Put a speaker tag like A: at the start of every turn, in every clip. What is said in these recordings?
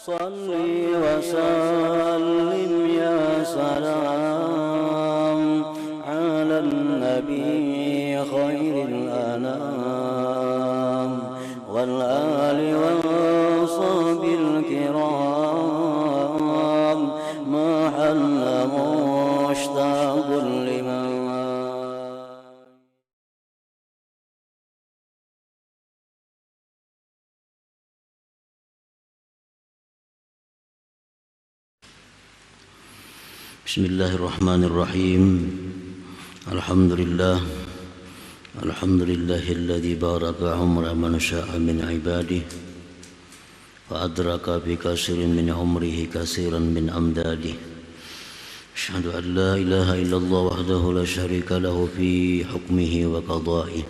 A: Salli wa sallim ya salam ala nabi khairil anam wal ali wal sahbil kiram mahalla mushtaqul liman. Bismillahirrahmanirrahim. Alhamdulillahilladzi baraka umra man syaa min ibadihi wa adraka bi katsirin min umrihi katsiran min amdadihi. Asyhadu an la ilaha illallah wahdahu la syarika lahu fi hukmihi wa qada'ihi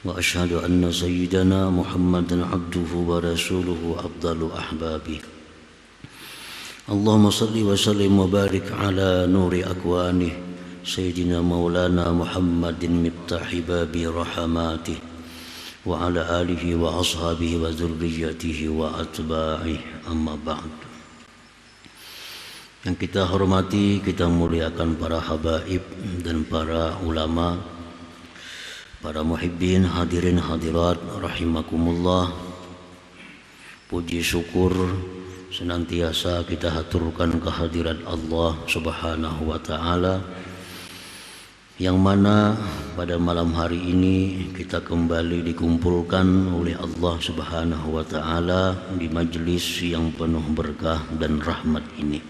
A: wa asyhadu anna sayyidana Muhammadan abduhu wa rasuluhu afdalu ahbabihi. Allahumma salli wa sallim wa barik ala nuri akwanih Sayyidina Maulana Muhammadin miftahi babi rahmatih wa ala alihi wa ashabihi wa zurriyatihi wa atba'ih, amma ba'd. Yang kita hormati, kita muliakan para habaib dan para ulama, para muhibbin, hadirin hadirat rahimakumullah. Puji syukur senantiasa kita haturkan kehadirat Allah Subhanahu wa ta'ala, yang mana pada malam hari ini kita kembali dikumpulkan oleh Allah Subhanahu wa ta'ala di majlis yang penuh berkah dan rahmat ini.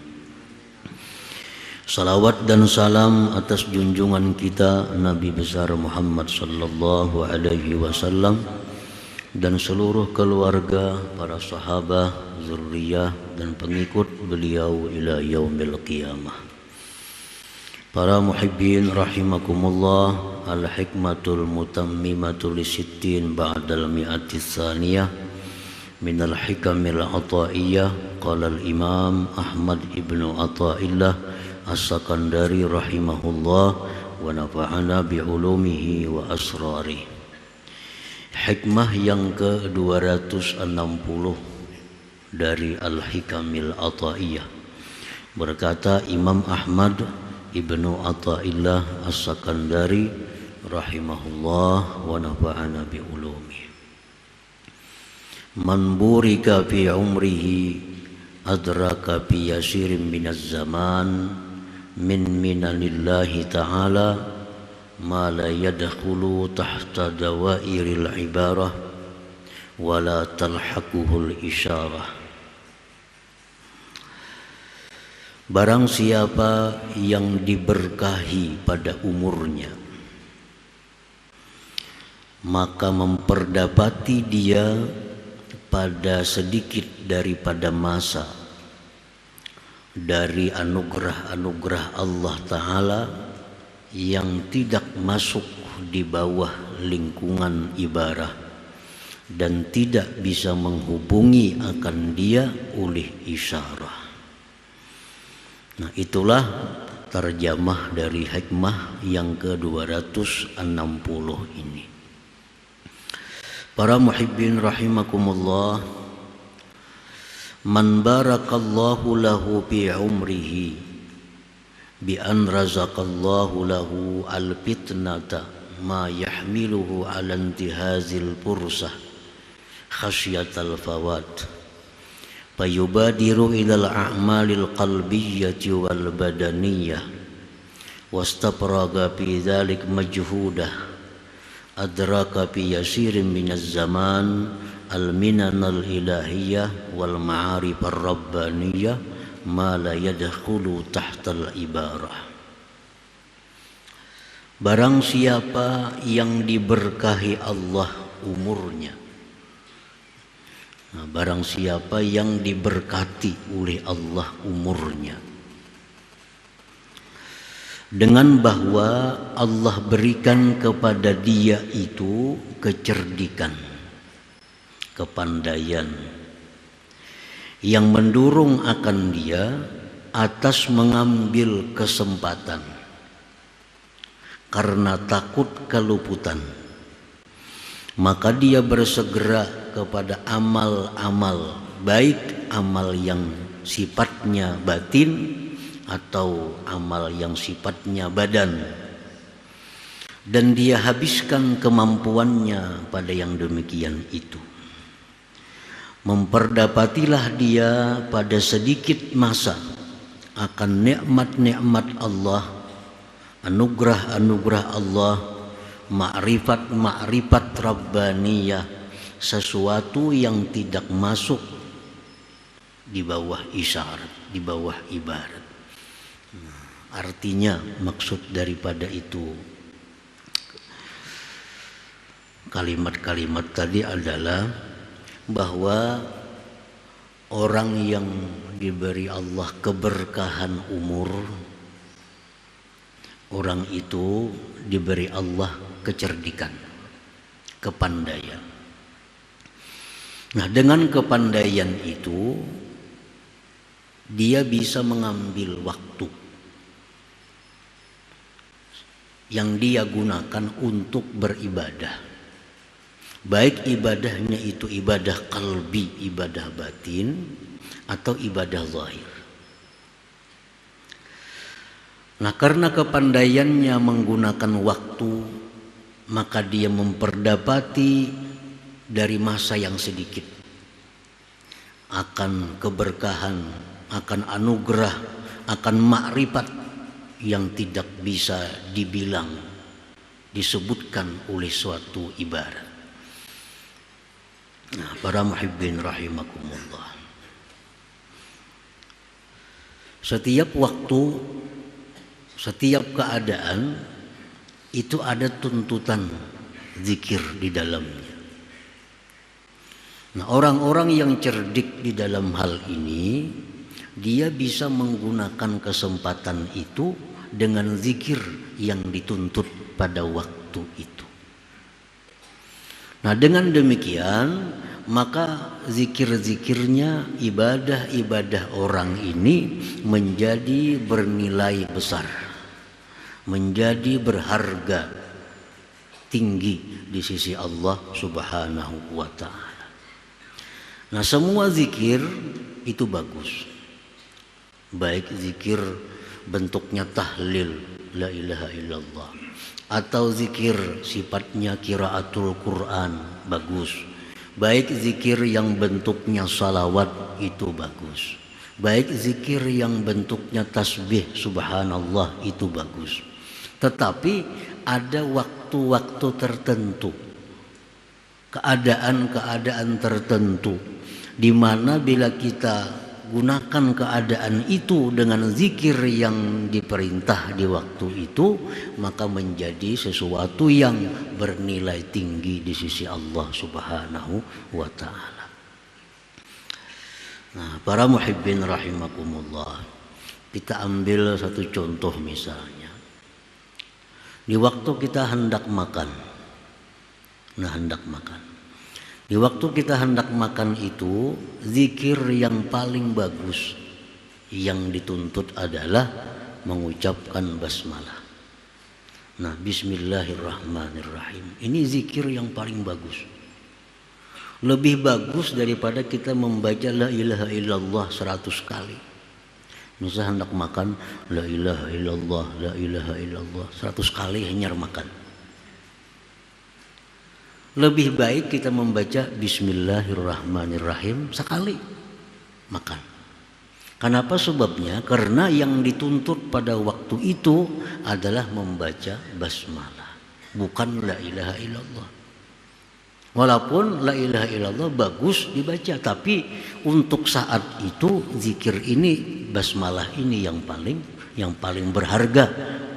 A: Salawat dan salam atas junjungan kita Nabi besar Muhammad sallallahu alaihi wasallam dan seluruh keluarga, para sahabat, zurriyah dan pengikut beliau ila yaumil qiyamah. Para muhibbin rahimakumullah, al-hikmatul mutammimatul lisittin ba'dal mi'atis tsaniyah minal hikamil ataiyah. Qala al-imam Ahmad ibnu Athaillah as-Sakandari rahimahullah wa nafa'ana bi'ulumihi wa asrarihi. Hikmah yang ke-260 dari Al-Hikamil Athaiyah. Berkata Imam Ahmad ibnu Athaillah as-Sakandari rahimahullah wa nafa'ana bi ulumi. Man burika fi umrihi adraka bi yasirin minaz zaman min minanillahi ta'ala ma la yadkhulu tahta dawairil ibarah wa la talhaquhul isyarah. Barang siapa yang diberkahi pada umurnya, maka memperdapati dia pada sedikit daripada masa dari anugerah-anugerah Allah Ta'ala yang tidak masuk di bawah lingkungan ibarah dan tidak bisa menghubungi akan dia oleh isyarah. Nah, itulah terjemah dari hikmah yang ke-260 ini. Para muhibbin rahimakumullah, man barakallahu lahu bi umrihi bi an razaqallahu lahu al-fitnata ma yahmiluhu ala intihazil fursah khasyatal fawat fayubadiru ilal a'malil qalbiyyati wal badaniyah wastapraga fi dhalik majhudah adraka fi yasirin minaz zaman al-minanal ilahiyah wal ma'arif ar-rabbaniyah ma la yadkhulu tahtal ibarah. Barang siapa yang diberkahi Allah umurnya, nah, barang siapa yang diberkati oleh Allah umurnya, dengan bahwa Allah berikan kepada dia itu kecerdikan, kepandaian yang mendorong akan dia atas mengambil kesempatan karena takut keluputan, maka dia bersegera kepada amal-amal baik amal yang sifatnya batin atau amal yang sifatnya badan, dan dia habiskan kemampuannya pada yang demikian itu. Memperdapatilah dia pada sedikit masa akan nikmat-nikmat Allah, anugerah-anugerah Allah, ma'rifat rabbaniyah, sesuatu yang tidak masuk di bawah isyarat, di bawah ibarat. Artinya maksud daripada itu kalimat-kalimat tadi adalah bahwa orang yang diberi Allah keberkahan umur, orang itu diberi Allah kecerdikan, kepandaian. Nah, dengan kepandaian itu dia bisa mengambil waktu yang dia gunakan untuk beribadah. Baik ibadahnya itu ibadah qalbi, ibadah batin, atau ibadah zahir. Nah, karena kepandaiannya menggunakan waktu, maka dia memperdapati dari masa yang sedikit akan keberkahan, akan anugerah, akan makrifat yang tidak bisa dibilang, disebutkan oleh suatu ibarat. Nah, para muhibbin rahimakumullah, setiap waktu, setiap keadaan itu ada tuntutan zikir di dalamnya. Nah, orang-orang yang cerdik di dalam hal ini, dia bisa menggunakan kesempatan itu dengan zikir yang dituntut pada waktu itu. Nah, dengan demikian maka zikir-zikirnya, ibadah-ibadah orang ini menjadi bernilai besar, menjadi berharga tinggi di sisi Allah Subhanahu wa ta'ala. Nah, semua zikir itu bagus, baik zikir bentuknya tahlil la ilaha illallah, atau zikir sifatnya qiraatul Quran, bagus. Baik zikir yang bentuknya salawat, itu bagus. Baik zikir yang bentuknya tasbih subhanallah, itu bagus. Tetapi ada waktu-waktu tertentu, keadaan-keadaan tertentu, di mana bila kita gunakan keadaan itu dengan zikir yang diperintah di waktu itu, maka menjadi sesuatu yang bernilai tinggi di sisi Allah Subhanahu wa ta'ala. Nah, para muhibbin rahimakumullah, kita ambil satu contoh misalnya. Di waktu kita hendak makan. Nah, hendak makan. Di waktu kita hendak makan itu, zikir yang paling bagus yang dituntut adalah mengucapkan basmalah. Nah, bismillahirrahmanirrahim. Ini zikir yang paling bagus. Lebih bagus daripada kita membaca la ilaha illallah 100 kali. Misal hendak makan, la ilaha illallah, la ilaha illallah 100 kali hanya makan. Lebih baik kita membaca bismillahirrahmanirrahim sekali makan. Kenapa sebabnya? Karena yang dituntut pada waktu itu adalah membaca basmalah, bukan la ilaha illallah. Walaupun la ilaha illallah bagus dibaca, tapi untuk saat itu zikir ini, basmalah ini yang paling berharga,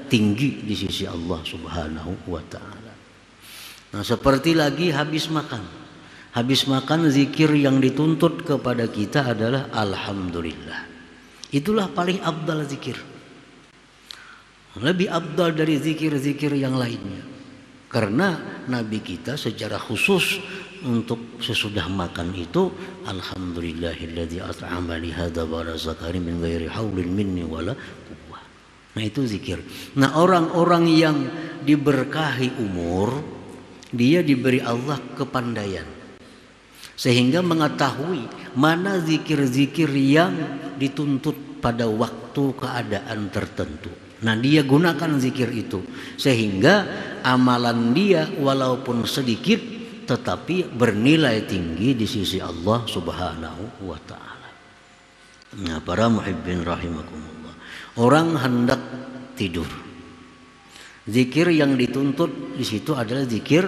A: tinggi di sisi Allah Subhanahu wa ta'ala. Nah, seperti lagi habis makan. Habis makan, zikir yang dituntut kepada kita adalah alhamdulillah. Itulah paling afdal zikir. Lebih afdal dari zikir-zikir yang lainnya. Karena Nabi kita secara khusus untuk sesudah makan itu, alhamdulillahilladzi at'amani hadza wa razaqani min ghairi haulin minni wala quwwah. Nah, itu zikir. Nah, orang-orang yang diberkahi umur, dia diberi Allah kepandaian, sehingga mengetahui mana zikir-zikir yang dituntut pada waktu keadaan tertentu. Nah, dia gunakan zikir itu sehingga amalan dia walaupun sedikit tetapi bernilai tinggi di sisi Allah Subhanahu wa taala. Nah, para muhibbin rahimakumullah, orang hendak tidur. Zikir yang dituntut di situ adalah zikir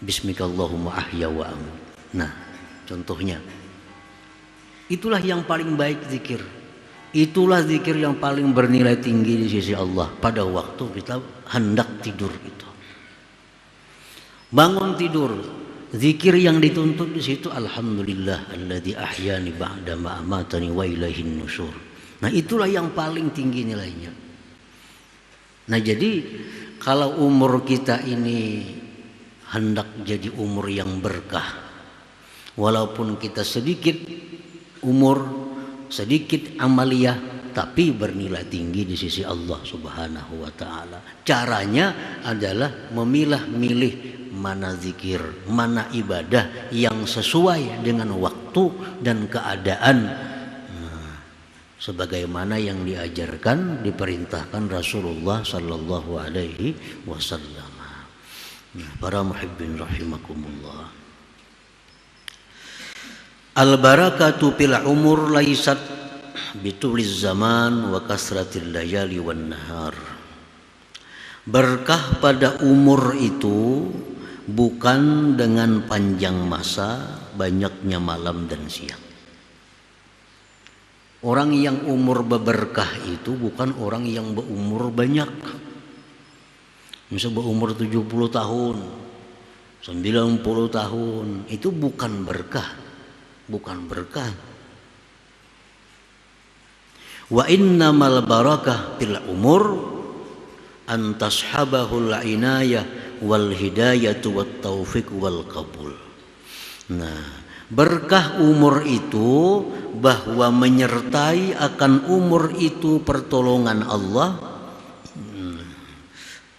A: Bismikallahumma ahya wa amut. Nah, contohnya itulah yang paling baik zikir. Itulah zikir yang paling bernilai tinggi di sisi Allah pada waktu kita hendak tidur itu. Bangun tidur, zikir yang dituntut di situ alhamdulillah alladzi ahyani ba'da ma amatani wa ilaihin nusyur. Nah, itulah yang paling tinggi nilainya. Nah, jadi kalau umur kita ini hendak jadi umur yang berkah, walaupun kita sedikit umur, sedikit amaliyah, tapi bernilai tinggi di sisi Allah Subhanahu wa taala. Caranya adalah memilah-milih mana zikir, mana ibadah yang sesuai dengan waktu dan keadaan, sebagaimana yang diajarkan, diperintahkan Rasulullah sallallahu alaihi wasallam. Nah, para muhibbin rahimakumullah, al-barakatu fil umur laisat bituliz zaman wa kasratil layali wan nahar. Berkah pada umur itu bukan dengan panjang masa, banyaknya malam dan siang. Orang yang umur berberkah itu bukan orang yang berumur banyak. Misal berumur 70 tahun, 90 tahun, itu bukan berkah. Bukan berkah. Wa innamal barakah fil umur an tashabahul inayah wal hidayatu wat taufiq wal qabul. Nah, berkah umur itu bahwa menyertai akan umur itu pertolongan Allah,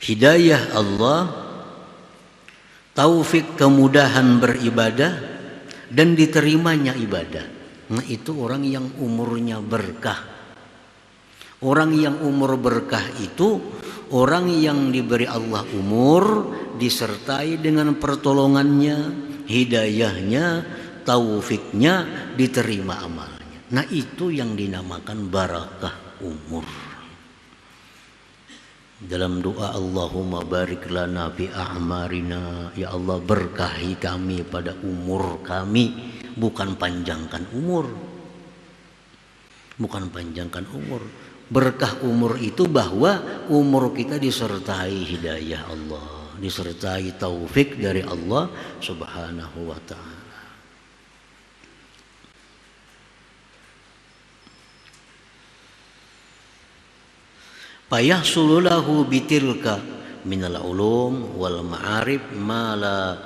A: hidayah Allah, taufik kemudahan beribadah dan diterimanya ibadah. Nah, itu orang yang umurnya berkah. Orang yang umur berkah itu orang yang diberi Allah umur disertai dengan pertolongannya, hidayahnya, taufiknya, diterima amalnya. Nah, itu yang dinamakan barakah umur. Dalam doa Allahumma barik lana fi a'marina, ya Allah berkahi kami pada umur kami, bukan panjangkan umur. Bukan panjangkan umur. Berkah umur itu bahwa umur kita disertai hidayah Allah, disertai taufik dari Allah Subhanahu wa ta'ala. Fayahsulu lahu bitilka minal ulum wal ma'arif ma la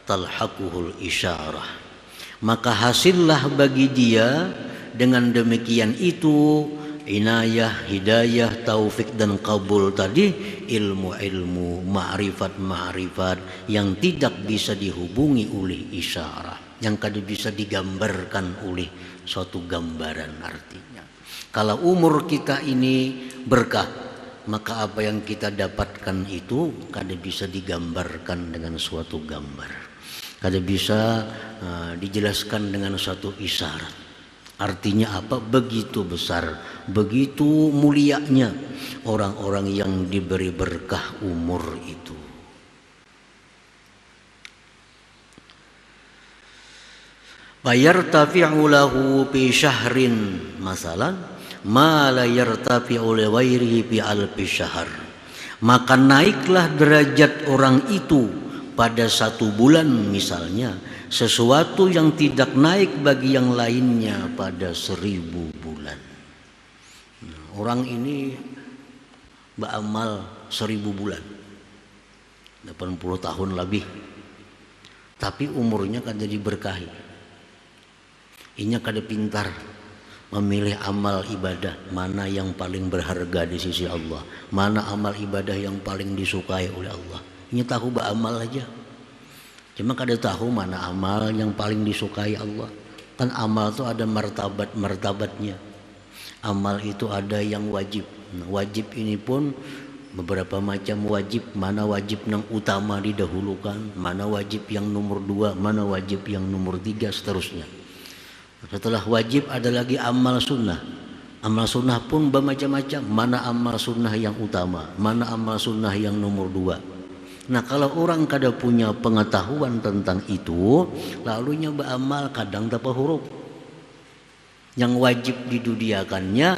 A: talhaquhul isyarah. Maka hasillah bagi dia dengan demikian itu inayah, hidayah, taufik dan kabul tadi, ilmu-ilmu, ma'rifat-ma'rifat yang tidak bisa dihubungi oleh isyarah, yang tidak bisa digambarkan oleh suatu gambaran. Artinya kalau umur kita ini berkah, maka apa yang kita dapatkan itu kada bisa digambarkan dengan suatu gambar, kada bisa dijelaskan dengan suatu isyarat. Artinya apa? Begitu besar, begitu mulianya orang-orang yang diberi berkah umur itu. Fayartafi'u lahu fi syahrin masalan ma la yartafi'u li ghairihi fi alfi syahr. Maka naiklah derajat orang itu pada satu bulan misalnya, sesuatu yang tidak naik bagi yang lainnya pada 1000 bulan. Orang ini beramal 1000 bulan, 80 tahun lebih, tapi umurnya kada diberkahi. Inya kada pintar memilih amal ibadah mana yang paling berharga di sisi Allah, mana amal ibadah yang paling disukai oleh Allah. Inya tahu beramal aja. Cuma kada tahu mana amal yang paling disukai Allah. Kan amal itu ada martabat-martabatnya. Amal itu ada yang wajib. Nah, wajib ini pun beberapa macam wajib. Mana wajib yang utama didahulukan, mana wajib yang nomor 2, mana wajib yang nomor 3, seterusnya. Setelah wajib ada lagi amal sunnah. Amal sunnah pun bermacam-macam. Mana amal sunnah yang utama, mana amal sunnah yang nomor 2. Nah, kalau orang kada punya pengetahuan tentang itu, lalunya beramal kadang tanpa huruf. Yang wajib didudiakannya,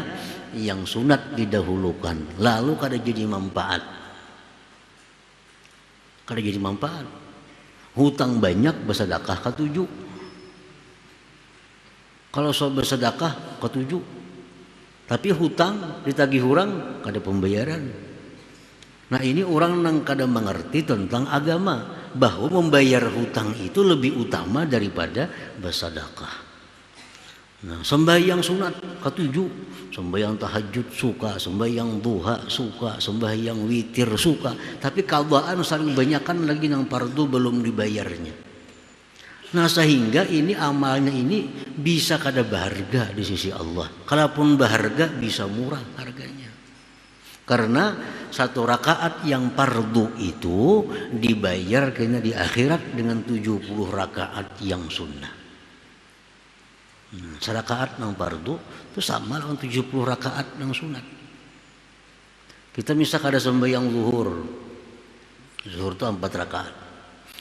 A: yang sunat didahulukan. Lalu kada jadi manfaat. Kada jadi manfaat. Hutang banyak bersedekah ketujuh. Kalau so bersedekah ketujuh. Tapi hutang ditagih orang kada pembayaran. Nah, ini orang yang kadang mengerti tentang agama, bahwa membayar hutang itu lebih utama daripada bersedekah. Nah, sembahyang sunat ketujuh, sembahyang tahajud suka, sembahyang duha suka, sembahyang witir suka, tapi qadaan saling banyakkan lagi yang fardu belum dibayarnya. Nah, sehingga ini amalnya ini bisa kada berharga di sisi Allah. Kalaupun berharga bisa murah harganya. Karena satu rakaat yang fardu itu dibayar kena di akhirat dengan 70 rakaat yang sunnah. Serakaat yang fardu itu sama dengan 70 rakaat yang sunat. Kita misal ada sembahyang zuhur. Zuhur itu 4 rakaat.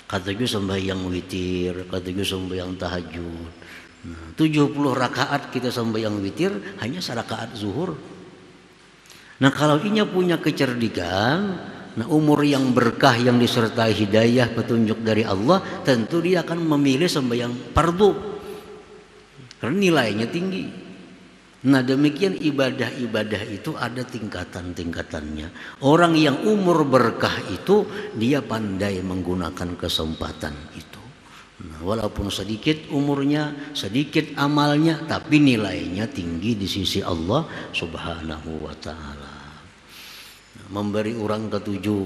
A: Kata juga sembahyang witir, kata juga sembahyang tahajud. 70 rakaat kita sembahyang witir hanya serakaat zuhur. Nah, kalau inya punya kecerdikan, nah umur yang berkah yang disertai hidayah petunjuk dari Allah, tentu dia akan memilih sembahyang fardu karena nilainya tinggi. Nah, demikian ibadah-ibadah itu ada tingkatan-tingkatannya. Orang yang umur berkah itu dia pandai menggunakan kesempatan itu. Nah, walaupun sedikit umurnya, sedikit amalnya, tapi nilainya tinggi di sisi Allah Subhanahu wa ta'ala. Memberi orang ketujuh,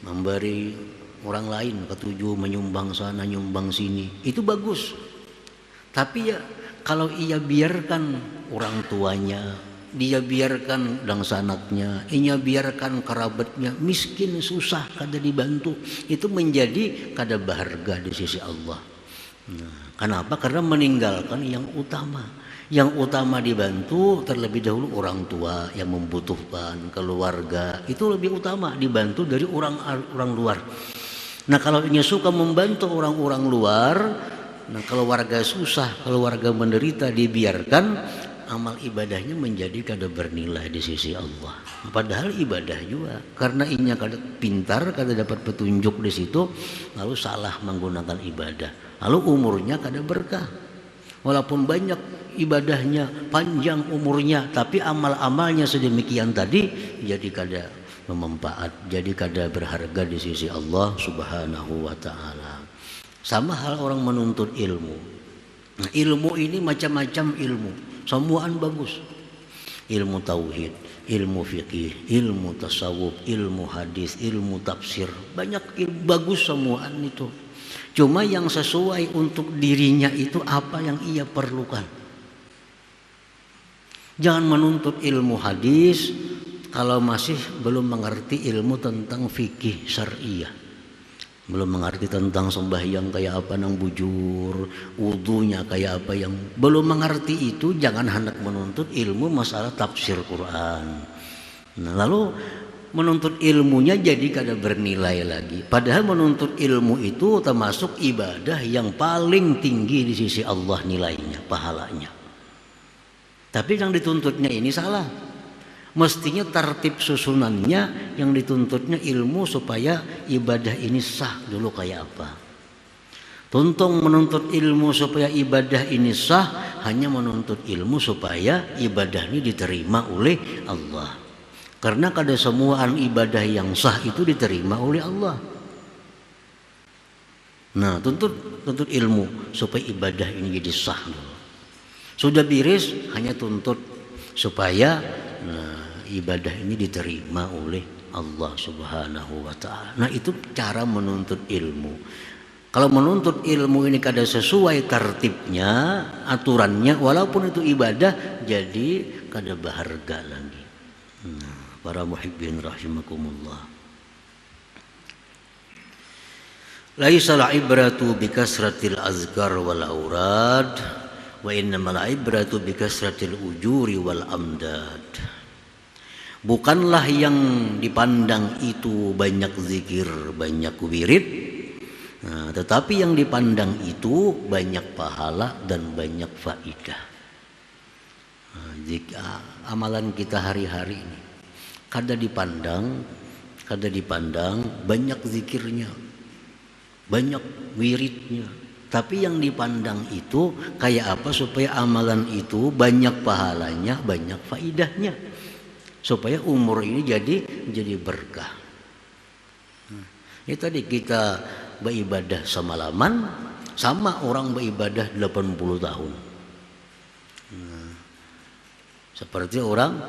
A: memberi orang lain ketujuh, menyumbang sana nyumbang sini, itu bagus. Tapi ya kalau ia biarkan orang tuanya, dia biarkan dangsanaknya, ia biarkan kerabatnya miskin susah kada dibantu, itu menjadi kada berharga di sisi Allah. Nah, kenapa? Karena meninggalkan yang utama. Yang utama dibantu terlebih dahulu orang tua yang membutuhkan, keluarga itu lebih utama dibantu dari orang luar. Nah, kalau ini suka membantu orang-orang luar, nah kalau warga susah, kalau warga menderita dibiarkan, amal ibadahnya menjadi kada bernilai di sisi Allah. Padahal ibadah juga, karena inya kada pintar, kada dapat petunjuk di situ, lalu salah menggunakan ibadah, lalu umurnya kada berkah. Walaupun banyak ibadahnya, panjang umurnya, tapi amal-amalnya sedemikian tadi jadi kada bermanfaat, jadi kada berharga di sisi Allah Subhanahu wa ta'ala. Sama hal orang menuntut ilmu. Nah, ilmu ini macam-macam ilmu, semuaan bagus. Ilmu tauhid, ilmu fikih, ilmu tasawuf, ilmu hadis, ilmu tafsir, banyak ilmu bagus semuaan itu. Cuma yang sesuai untuk dirinya itu apa yang ia perlukan. Jangan menuntut ilmu hadis kalau masih belum mengerti ilmu tentang fikih syariah, belum mengerti tentang sembahyang kayak apa nang bujur, wudunya kayak apa, yang belum mengerti itu jangan hendak menuntut ilmu masalah tafsir Quran. Nah, lalu menuntut ilmunya jadi kada bernilai lagi. Padahal menuntut ilmu itu termasuk ibadah yang paling tinggi di sisi Allah nilainya, pahalanya. Tapi yang dituntutnya ini salah. Mestinya tertib susunannya yang dituntutnya ilmu supaya ibadah ini sah dulu kayak apa. Tuntung menuntut ilmu supaya ibadah ini sah, hanya menuntut ilmu supaya ibadah ini diterima oleh Allah. Karena kada semuaan ibadah yang sah itu diterima oleh Allah. Nah, tuntut ilmu supaya ibadah ini jadi sah dulu. Sudah biris, hanya tuntut supaya ibadah ini diterima oleh Allah Subhanahu wa ta'ala. Nah, itu cara menuntut ilmu. Kalau menuntut ilmu ini kada sesuai tertibnya, aturannya, walaupun itu ibadah, jadi kada berharga lagi. Para muhibbin rahimakumullah. Laisal ibratu bikasratil azkar wal aurad, wa innamal ibratu bikasratil ujuri wal amdad. Bukanlah yang dipandang itu banyak zikir, banyak wirid, tetapi yang dipandang itu banyak pahala dan banyak faidah. Jika amalan kita hari-hari ini kada dipandang banyak zikirnya, banyak wiridnya, tapi yang dipandang itu kayak apa supaya amalan itu banyak pahalanya, banyak faidahnya, supaya umur ini jadi berkah. Ini tadi kita beribadah semalaman sama orang beribadah 80 tahun. Seperti orang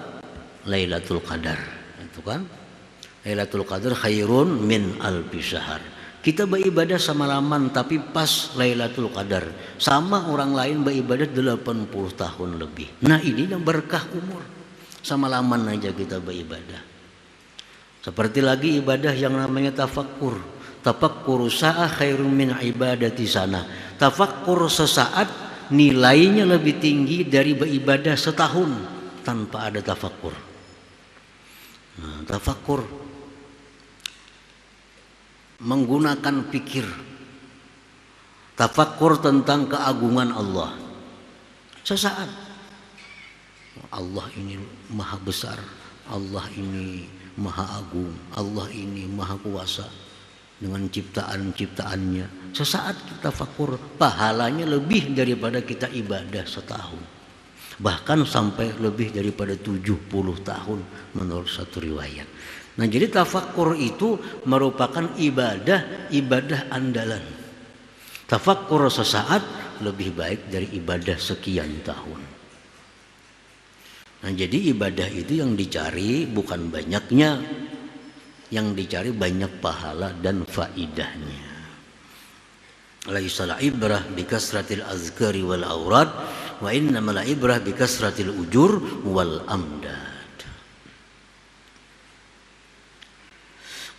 A: Lailatul Qadar, itu kan? Lailatul Qadar khairun min alfi syahr. Kita beribadah semalaman tapi pas Lailatul Qadar sama orang lain beribadah 80 tahun lebih. Nah, ini yang berkah umur. Semalaman aja kita beribadah. Seperti lagi ibadah yang namanya tafakkur. Tafakkur sa'ah khairun min ibadati sana. Tafakkur sesaat nilainya lebih tinggi dari beribadah setahun tanpa ada tafakkur. Nah, tafakkur menggunakan pikir. Tafakkur tentang keagungan Allah. Sesaat. Allah ini maha besar, Allah ini maha agung, Allah ini maha kuasa dengan ciptaan-ciptaannya. Sesaat kita tafakkur, pahalanya lebih daripada kita ibadah setahun, bahkan sampai lebih daripada 70 tahun menurut satu riwayat. Nah, jadi tafakkur itu merupakan ibadah andalan. Tafakkur sesaat lebih baik dari ibadah sekian tahun. Nah, jadi ibadah itu yang dicari bukan banyaknya, yang dicari banyak pahala dan faidahnya. Laisal ibrah bikasratil azkari wal aurad, wa innamal ibrah bikasratil ujur wal amdad.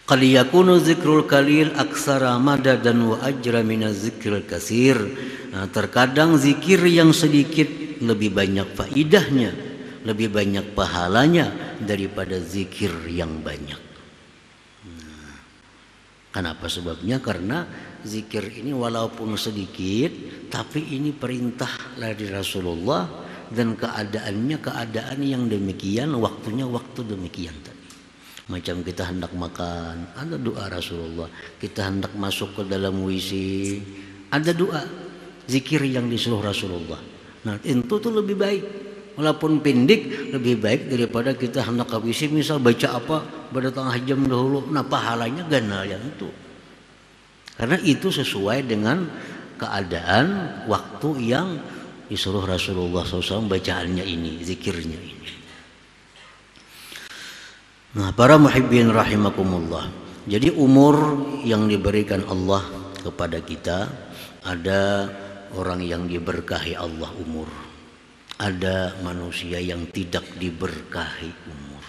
A: Qad yakunu zikrul qalil aksara madadan wa ajra minaz zikril katsir. Nah, terkadang zikir yang sedikit lebih banyak faidahnya, lebih banyak pahalanya daripada zikir yang banyak. Kenapa sebabnya? Karena zikir ini walaupun sedikit, tapi ini perintah dari Rasulullah, dan keadaannya keadaan yang demikian, waktunya waktu demikian tadi. Macam kita hendak makan, ada doa Rasulullah. Kita hendak masuk ke dalam WC, ada doa, zikir yang disuruh Rasulullah. Nah, itu tuh lebih baik. Walaupun pendek, lebih baik daripada kita hendak ke WC misal baca apa pada tengah jam dahulu. Nah, pahalanya ganal yang itu. Karena itu sesuai dengan keadaan waktu yang disuruh Rasulullah SAW bacaannya ini, zikirnya ini. Nah, para muhibbin rahimakumullah. Jadi umur yang diberikan Allah kepada kita, ada orang yang diberkahi Allah umur. Ada manusia yang tidak diberkahi umur.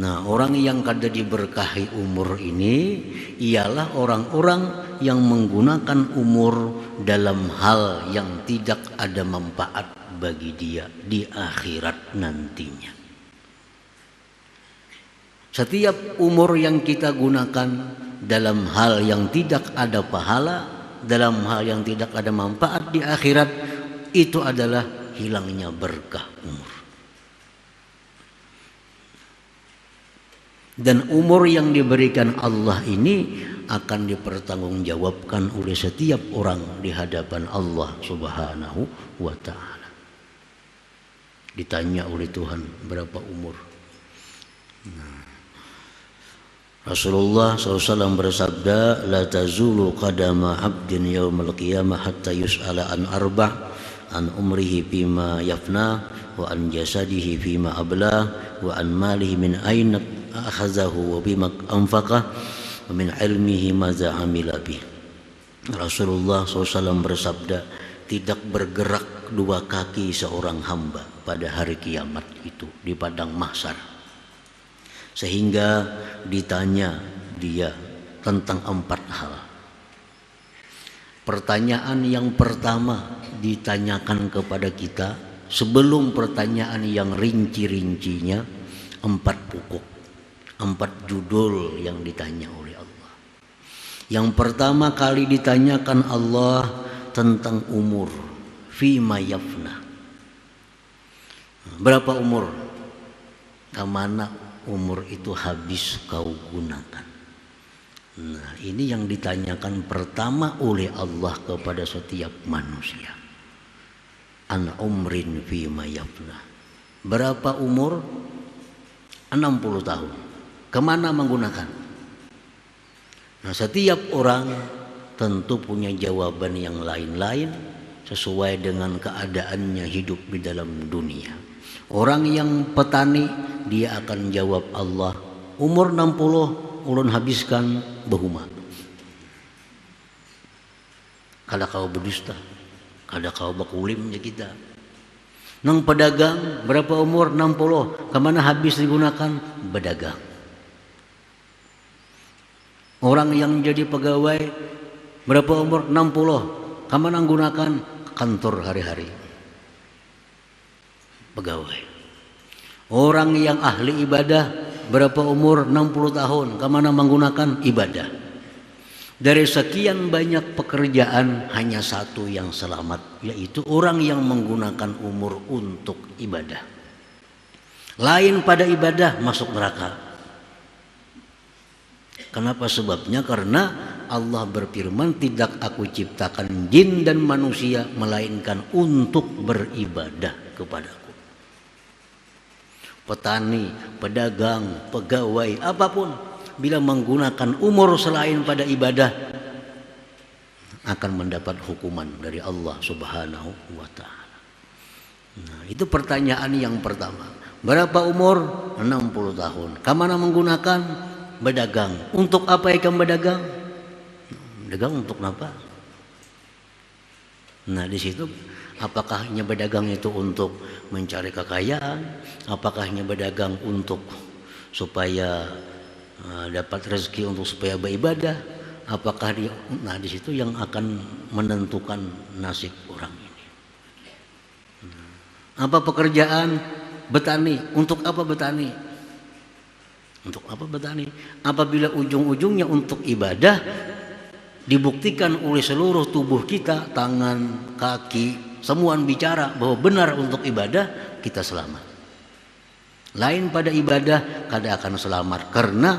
A: Nah, orang yang kada diberkahi umur ini ialah orang-orang yang menggunakan umur dalam hal yang tidak ada manfaat bagi dia di akhirat nantinya. Setiap umur yang kita gunakan dalam hal yang tidak ada pahala, dalam hal yang tidak ada manfaat di akhirat, itu adalah hilangnya berkah umur. Dan umur yang diberikan Allah ini akan dipertanggungjawabkan oleh setiap orang di hadapan Allah Subhanahu wa ta'ala. Ditanya oleh Tuhan berapa umur. Rasulullah SAW bersabda, la tazulu qadama abdin yawmal qiyamah hatta yus'ala an arba', an umrihi fima yafna, wa an jasadihi fima abla, wa an malihi min aina akhazahu wa bima anfaqah, wa min ilmihi maza amila bih. Rasulullah SAW bersabda, tidak bergerak dua kaki seorang hamba pada hari kiamat itu di padang mahsyar, sehingga ditanya dia tentang 4 hal. Pertanyaan yang pertama ditanyakan kepada kita sebelum pertanyaan yang rinci-rincinya, 4 pokok, 4 judul yang ditanya oleh Allah. Yang pertama kali ditanyakan Allah tentang umur, fima yafna. Berapa umur? Kemana umur itu habis kau gunakan? Nah, ini yang ditanyakan pertama oleh Allah kepada setiap manusia. An umrin fima yafna. Berapa umur? 60 tahun. Kemana menggunakan? Nah, setiap orang tentu punya jawaban yang lain-lain sesuai dengan keadaannya hidup di dalam dunia. Orang yang petani, dia akan jawab Allah, umur 60 ulun habiskan behuma. Kada kau berdusta, kada kau bakulim ya kita. Nang pedagang berapa umur? 60. Kemana habis digunakan? Berdagang. Orang yang jadi pegawai berapa umur? 60. Kemana gunakan? Kantor hari-hari. Pegawai. Orang yang ahli ibadah berapa umur? 60 tahun. Kemana menggunakan? Ibadah. Dari sekian banyak pekerjaan hanya satu yang selamat, yaitu orang yang menggunakan umur untuk ibadah. Lain pada ibadah masuk neraka. Kenapa sebabnya? Karena Allah berfirman, tidak aku ciptakan jin dan manusia melainkan untuk beribadah kepadaku. Petani, pedagang, pegawai, apapun, bila menggunakan umur selain pada ibadah akan mendapat hukuman dari Allah Subhanahu wa Ta'ala. Nah, itu pertanyaan yang pertama. Berapa umur? 60 tahun. Kemana menggunakan? Berdagang. Untuk apa ikan berdagang? Berdagang untuk apa? Nah, di situ apakah hanya berdagang itu untuk mencari kekayaan? Apakah hanya berdagang untuk supaya dapat rezeki, untuk supaya beribadah? Apakah dia? Nah, di situ yang akan menentukan nasib orang ini. Apa pekerjaan? Bertani. Untuk apa bertani? Untuk apa bertani? Apabila ujung-ujungnya untuk ibadah, dibuktikan oleh seluruh tubuh kita, tangan, kaki, semua bicara bahwa benar untuk ibadah, kita selamat. Lain pada ibadah, kada akan selamat karena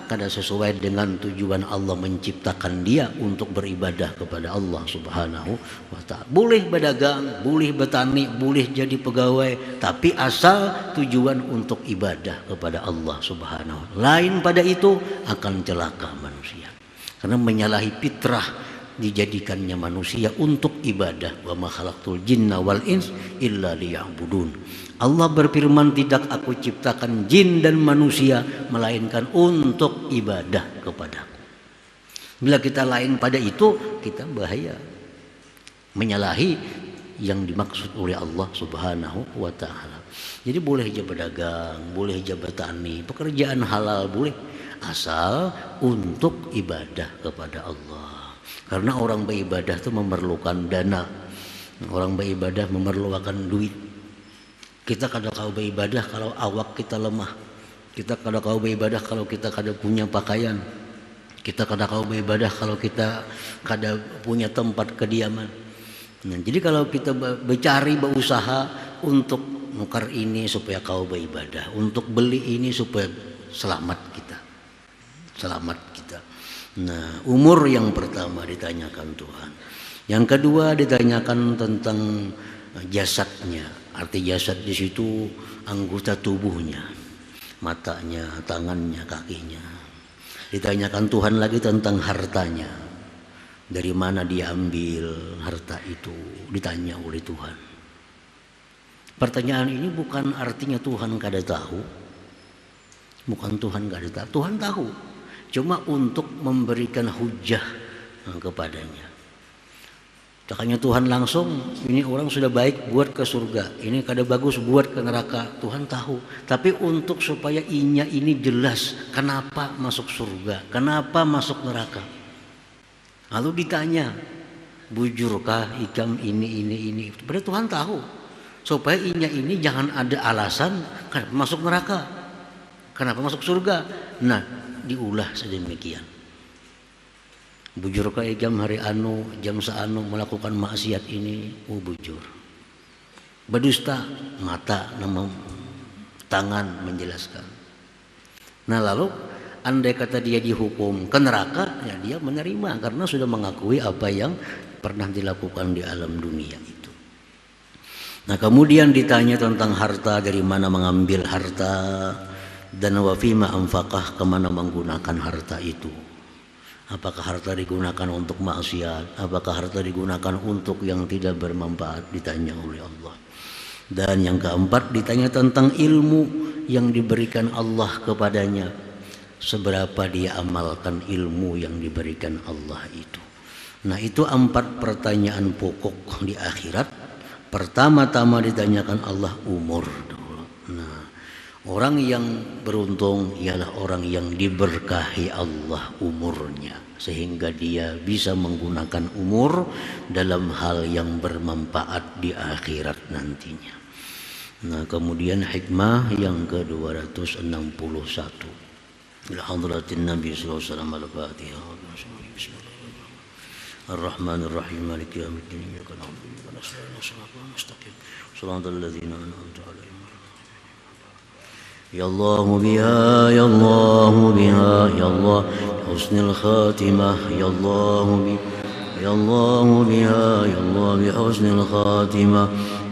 A: kada sesuai dengan tujuan Allah menciptakan dia untuk beribadah kepada Allah Subhanahu wa Ta'ala. Boleh berdagang, boleh bertani, boleh jadi pegawai, tapi asal tujuan untuk ibadah kepada Allah Subhanahu wa Ta'ala. Lain pada itu akan celaka manusia. Karena menyalahi fitrah dijadikannya manusia untuk ibadah. Wa ma khalaqtul jinna wal ins illa liya'budun. Allah berfirman, tidak aku ciptakan jin dan manusia melainkan untuk ibadah kepadaku. Bila kita lain pada itu, kita bahaya, menyalahi yang dimaksud oleh Allah Subhanahu wa Ta'ala. Jadi boleh aja berdagang, boleh aja bertani, pekerjaan halal boleh, asal untuk ibadah kepada Allah. Karena orang beribadah itu memerlukan dana, orang beribadah memerlukan duit. Kita kada kau beribadah kalau awak kita lemah. Kita kada kau beribadah kalau kita kada punya pakaian. Kita kada kau beribadah kalau kita kada punya tempat kediaman. Nah, jadi kalau kita bercari, berusaha untuk nukar ini supaya kau beribadah, untuk beli ini supaya selamat kita. Selamat kita. Nah, umur yang pertama ditanyakan Tuhan. Yang kedua ditanyakan tentang jasadnya. Arti jasad di situ anggota tubuhnya, matanya, tangannya, kakinya. Ditanyakan Tuhan lagi tentang hartanya. Dari mana dia ambil harta itu? Ditanya oleh Tuhan. Pertanyaan ini bukan artinya Tuhan kada tahu. Bukan Tuhan kada tahu. Tuhan tahu. Cuma untuk memberikan hujah kepadanya. Cakanya Tuhan langsung, ini orang sudah baik buat ke surga, ini kada bagus buat ke neraka. Tuhan tahu. Tapi untuk supaya inya ini jelas, kenapa masuk surga, kenapa masuk neraka. Lalu ditanya, bujurkah ikam ini. Padahal Tuhan tahu. Supaya inya ini jangan ada alasan kenapa masuk neraka, kenapa masuk surga. Nah, diulah sedemikian. Bujur ka jam hari anu, jam saanu melakukan maksiat ini, bujur. Berdusta, mata, nama tangan menjelaskan. Nah lalu, andai kata dia dihukum ke neraka, ya dia menerima karena sudah mengakui apa yang pernah dilakukan di alam dunia itu. Nah kemudian ditanya tentang harta, dari mana mengambil harta, dan wafima anfaqah, kemana menggunakan harta itu. Apakah harta digunakan untuk maksiat? Apakah harta digunakan untuk yang tidak bermanfaat? Ditanya oleh Allah. Dan yang keempat ditanya tentang ilmu yang diberikan Allah kepadanya. Seberapa dia amalkan ilmu yang diberikan Allah itu. Nah itu 4 pertanyaan pokok di akhirat. Pertama-tama ditanyakan Allah umur. Nah orang yang beruntung ialah orang yang diberkahi Allah umurnya, sehingga dia bisa menggunakan umur dalam hal yang bermanfaat di akhirat nantinya. Nah kemudian hikmah yang ke-261. Ila hadratin Nabi sallallahu alaihi wasallam al-Fatihah. Ar-Rahmanir Rahim Maliki yaumiddin. Iyyaka na'budu wa iyyaka nasta'in. Shiratal mustaqim. Shiratal ladzina an'amta 'alaihim. يا الله بها يا الله بها يا الله بحسن الخاتمة يا الله يا الله بها يا الله بحسن الخاتمة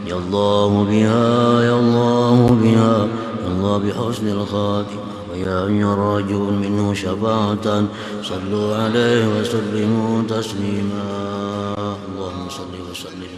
A: يا الله بها يا الله بها يا الله بحسن الخاتمة ويا أيها الراجون منه شفاعة صلوا عليه وسلموا تسليما اللهم صل وسلم